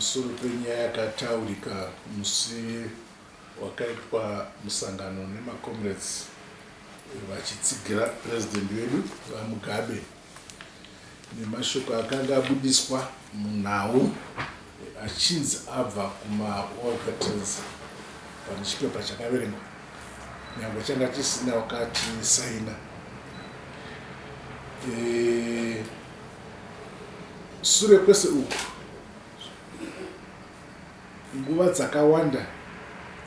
pamusoro penyaya yakataurika musi wakaitwa musangano nemacomrades vachitsigira president wedu vaMugabe nemashoko akanga abudiswa munhau achinzi abva kumaorgans pane chipepa chakaverengwa nyangwe changa chisina wakatisaina. Sure kwese uku nguva dzakawanda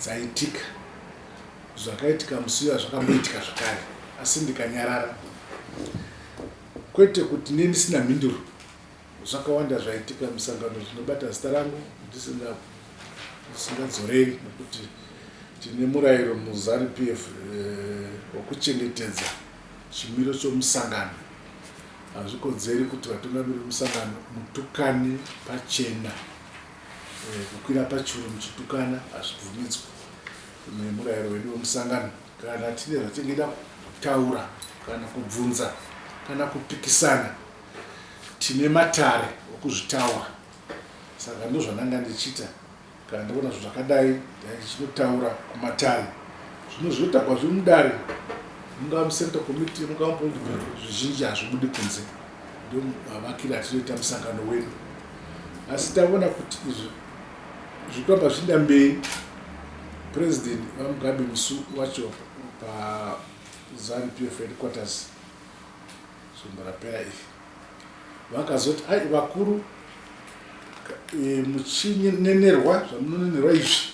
dzaitika zvakaitika musiya zvakamboitika zvakare, asi ndikanyarara kwete kuti ndisina mhinduro. Zvakawanda zvaitika musangano zvinobata zita rangu ndisingadzoreri nekuti tine murayiro muZANU-PF wekuchengetedza chimiro chomusangano. Hazvikodzeri kuti vatungamiri musangano mutukane pachena, kukwira pachuru muchitukana hazvibvumidzwi nemurayiro wedu wemusangano. Kana tine zvatingida kutaura kana kubvunza kana kupikisana, tine matare okuzvitaura. Saka ndozvananga ndichita kana ndaona zvinhu zvakadai ndichinotaura kumatare. Zvino zvotakwa zviri mudare, mungava mucenter committee, mungava mupolitburo, zvizhinji hazvibudi kunze. Ndo mavakiro atinoita musangano wedu. Asi taona kuti izvi zvikwamba zvinda mberi. President vaMugabe musi wacho paZANU-PF headquarters sombo rapera ifi vakazoti ai vakuru muchinenerwa zvamunonenerwa izvi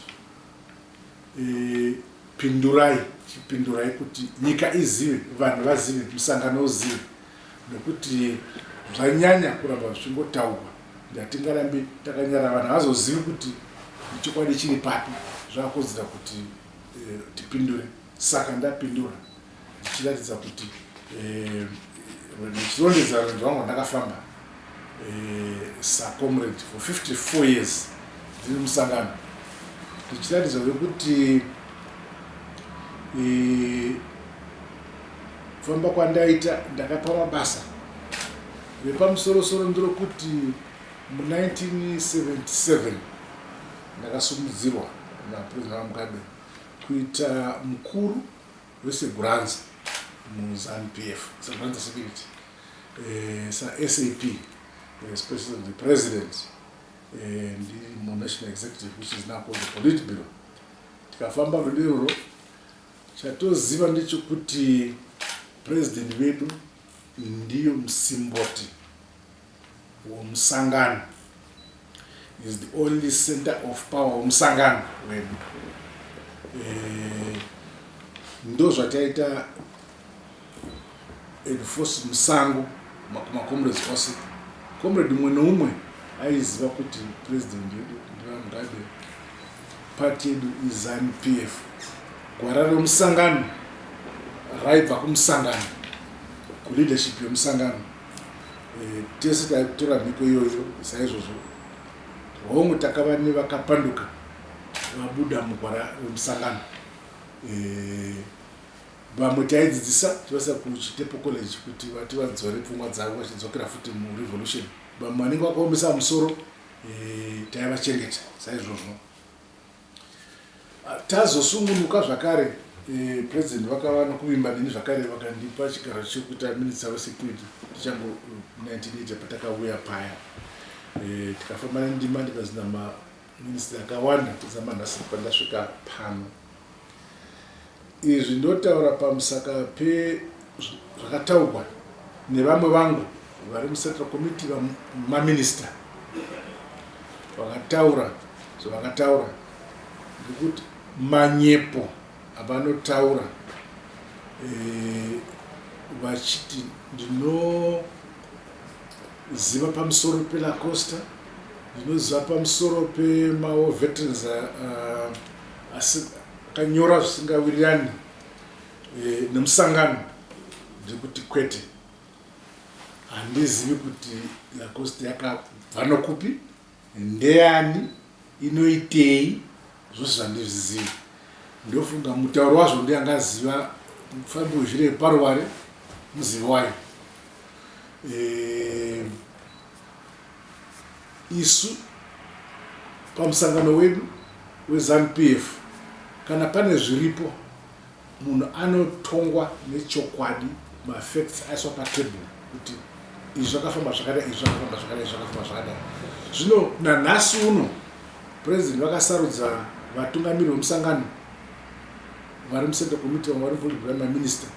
chipindurai kuti nyika izive, vanhu vazive, musangano uzive, nekuti zvanyanya kuramba zvichingotaurwa ndatingarambi takanyara vanhu hazozivi kuti chokwadi chiri papi. Zvakodzera kuti tipindure. Saka ndapindura ndichiratidza kuti ndichirondedza rwendo rwangu rwandakafamba sacomrade for 54 years ndiri musangano, ndichiratidza kuti kufamba kwandaita ndakapa mabasa vepamusoro-soro nderokuti mu1977 ndakasumudzirwa napresident vaMugabe kuita mukuru weseguranza muZANU-PF, Seguranza Security, SAP, especially the president and the national executive, which is now called the politburo. Tikafamba rwendo chatoziva ndechekuti president wedu ndiyo musimboti womusangano, is the only center of power womusangano wedu. Ndo zvataita enforce musango makomrades ose. Comrade mumwe noumwe aiziva kuti president wedu ndivaMugabe, party yedu iZANU-PF. Gwara remusangano raibva kumusangano, kuleadership yemusangano. Tese taitora mhiko iyoyo. Saizvozvo homwe takava nevakapanduka vabuda mugwara remusangano. Vamwe taidzidzisa tivasa kuchitepo college kuti vati vadzore pfungwa dzavo vachidzokera futi murevolution. Vamwe vanenge vakaomesa musoro taivachengeta. Saizvozvo tazosungunuka zvakare, president vakava nokuvimba neni zvakare, vakandipa chigaro chekuita minister wesecurity tichango 1980 patakauya paya. Tikafamba nendima ndikazina maminister akawanda kuzamanhasi pandasvika pano. Izvi ndotaura pamusaka zvakataurwa nevamwe vangu vari mucentral committee vamaminister vakataura zvavakataura, ngekuti manyepo avanotaura vachiti ndinoziva pamusoro peLacoste, ndinoziva pamusoro pemawo veterans asi akanyora zvisingawirirani nemusangano, ndikuti kwete, handizivi kuti Lacoste yakabva nokupi, ndeyani, inoitei, zvose zvandizvizivi. Ndofunga mutauro wazvo ndiangaziva mufambi wezvire paruware muzivi wayo. Isu pamusangano wedu weZANU-PF kana pane zviripo munhu anotongwa nechokwadi, mafacts aiswa patebhuru kuti izvi zvakafamba zvakadai, izvi zvakafamba zvakadai, izvi zvakafamba zvakadai. Zvino nanhasi uno president vakasarudza vatungamiri vemusangano vari mucentral committee vamwe vari involved maminister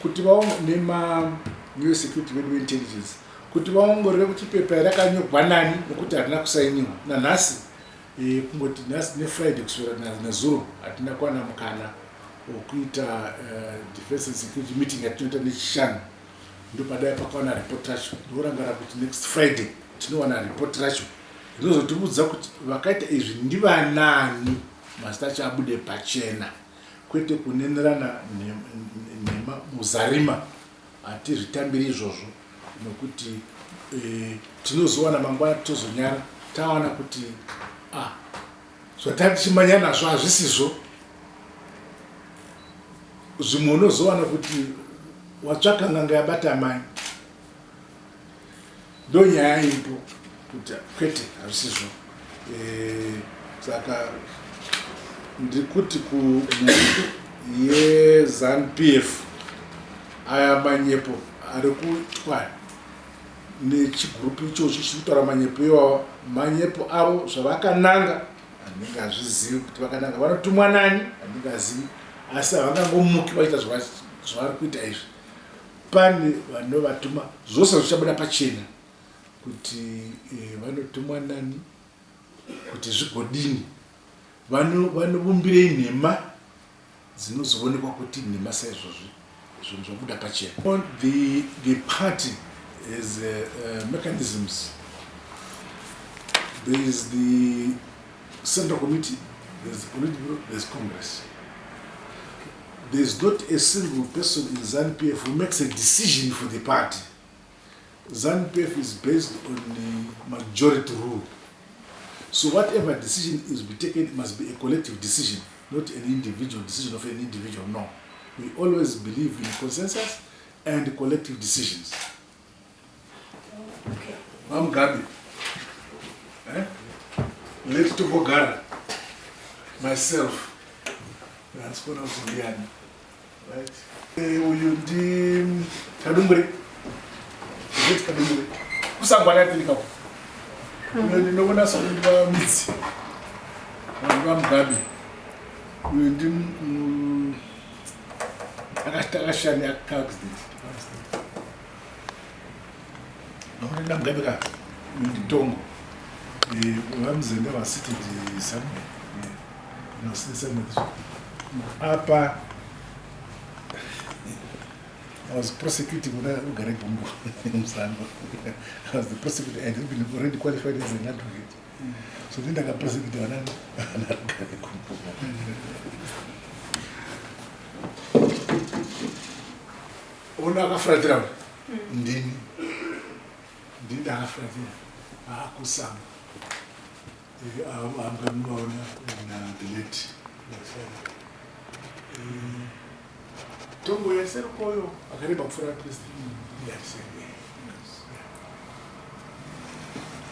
kuti nema-new security vedu intelligence kuti vaongorore kuti pepa rakanyogwa nani nokuti harina kusainiwa. Nanhasi kungoti nhasi neFriday kuswera nezuro hatina kuwana mukana wekuita defense and security meeting yatinoita nechishanu, ndo padai pakawana report racho. Ndinorangara kuti next Friday tinowana report racho rinozotibudza kuti vakaita izvi ndivanani, mazita acho abude pachena, kwete kunenerana muzarima. Hatizvitambiri izvozvo nokuti tinozowana mangwana tozonyara tawana kuti zvatatichimanya nazvo hazvisizvo. Zvimwe unozowana kuti watsvaka n'anga yabata mai, ndo nyaya iripo kuti kwete hazvisizvo. Saka ndikuti yeZANU-PF aya manyepo ari kuitwa nechigrupu ichocho chirikutaura manyepo iwawo, manyepo avo zvavakananga handinge hazvizivi kuti vakananga vanotumwa nani, handinge hazivi, asi havangangomuki vaita zvavari kuita izvi. Pane vanovatuma, zvose zvichabuda pachena kuti vanotumwa nani, kuti zvigodini, vanovumbirei nhema dzinozoonekwa kuti nhema saizvozvi zvinhu zvabuda pachena. The party has mechanisms. There is the Central Committee, there's the Politburo, there's Congress. There's not a single person in ZANU-PF who makes a decision for the party. ZANU-PF is based on the majority rule. So whatever decision is to be taken, it must be a collective decision, not an individual decision of an individual, no. We always believe in consensus and collective decisions. Okay. I'm Gabi. Let's to go Gara. Myself. That's what I was doing. Right? Uyu ndi Kadungure. Ndi Kadungure. Kusangwana tinika. Uyu ndinobona sokuba mitsi. Vanhu Gabi. Uyu ndi akashani accident. Nobona Mugabe ka. Uyu ndi Tongo. Vamuzende vasiti somewhere. No, somewhere. Apa I was prosecuting Ugare Bumbo in Sango. I was the prosecutor and had been already qualified as an advocate. So then I got prosecuted and Ugare Bumbo. Ona akafratira ndini akafratira akusanga ambamuona na delete Tongo yasero koyo akariba kufura president. Yes.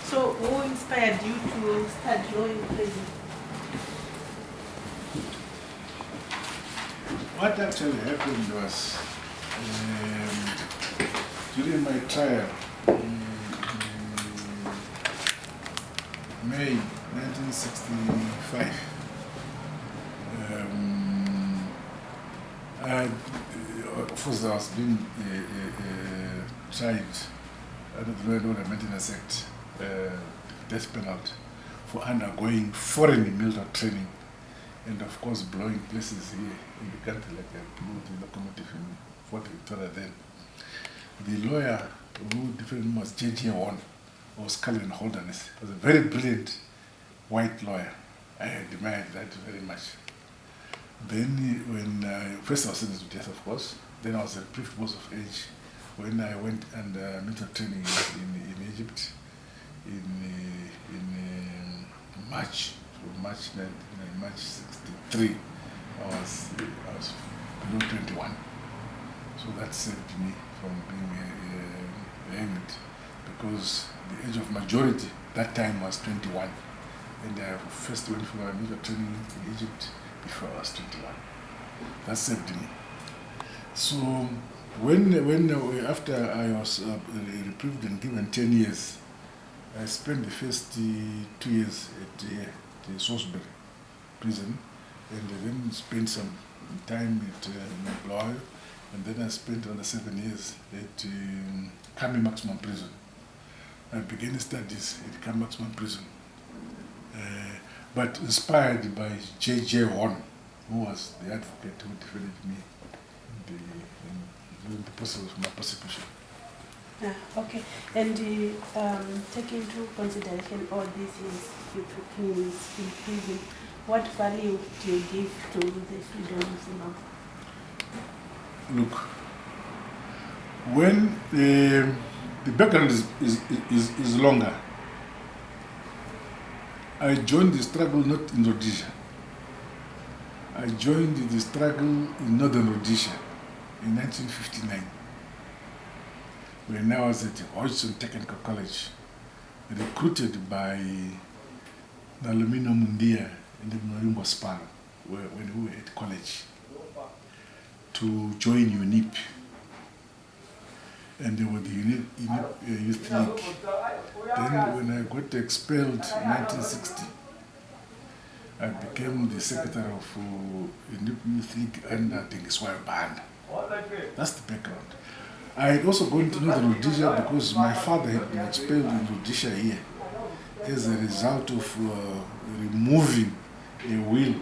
So who inspired you to start law in prison? What actually happened was during my trial in May 1965, of course I was being tried under the Law and Order Maintenance Act, death penalty, for undergoing foreign military training and of course blowing places here in the country like I blew the locomotive in Fort Victoria then. The lawyer who defended me was J.J. Won, or Scullion Holderness. He was a very brilliant white lawyer. I admired that very much. Then when first I was sentenced to death, of course, then I was reprieved most of age when I went and military training in Egypt in March 63. I was below 21. So that saved me from being hanged because the age of majority that time was 21. and I first went for a military training in Egypt before I was 21. That saved me. So when after I was reprieved and given 10 years, I spent the first 2 years at the Salisbury prison, and then spent some time at Mnangagwa, and then I spent another 7 years at Kami Maximum Prison. I began studies at Kami Maximum Prison, but inspired by J.J. Horn, who was the advocate who defended me during the process of my persecution. Okay, and taking into consideration all these years you took in prison, what value do you give to the freedom of Zimbabwe? Look, when the background is longer, I joined the struggle not in Rhodesia. I joined the struggle in northern Rhodesia in 1959, when I was at Hodgson Technical College, recruited by Nalumino Mundia and the Mnangagwa Shona, when we were at college, to join UNIP. And they were the UNIP Youth League. Then when I got expelled in 1960, I became the secretary of UNIP Youth League under Tengiswayo Banda. That's the background. I had also gone to Northern Rhodesia because my father had been expelled in Rhodesia here as a result of removing a will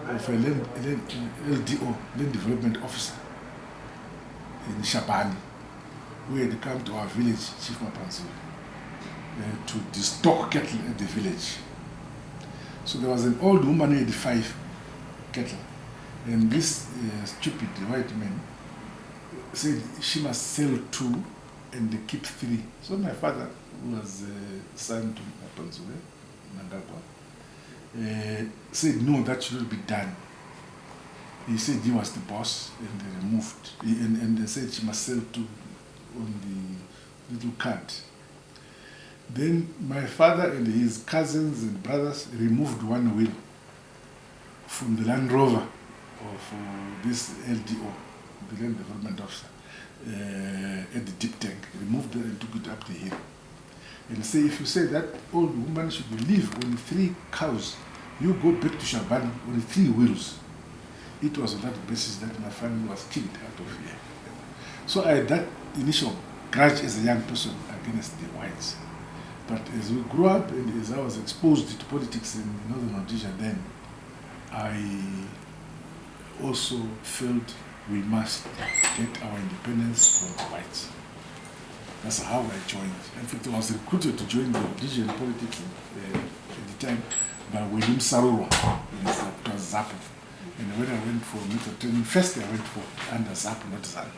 of a LDO, Land Development Officer, in Shabani, who had come to our village, Chief Mapanzile, to destock cattle at the village. So there was an old woman who had 5 cattle, and this stupid white man said she must sell 2 and keep 3. So my father, who was son to Mapanzile, Mnangagwa, said no, that should not be done. He said he was the boss, and they removed, and they said she must sell 2 on the little card. Then my father and his cousins and brothers removed 1 wheel from the Land Rover of this LDO, the Land Development Officer, at the deep tank. Removed it and took it up the hill. And say, if you say that old woman should live on 3 cows, you go back to Shabani on 3 wheels. It was on that basis that my family was kicked out of here. So I had that initial grudge as a young person against the whites. But as we grew up and as I was exposed to politics in Northern Rhodesia then, I also felt we must get our independence from the whites. That's how I joined. In fact, I was recruited to join the Rhodesian politics at the time by William Saruro. It was Zapu. And when I went for military training, first I went for under Zapu, not ZANU.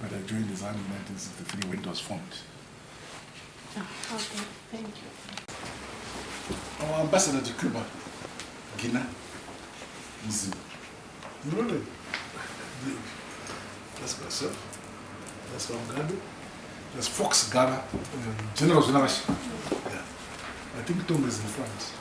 But I joined the ZANU in 1963 when it was formed. Okay, thank you. Our ambassador to Cuba, Guinea, you know that? That's myself. That's Mnangagwa. That's Fox Gara, General Zonarashi. Yeah. I think Tom is in France.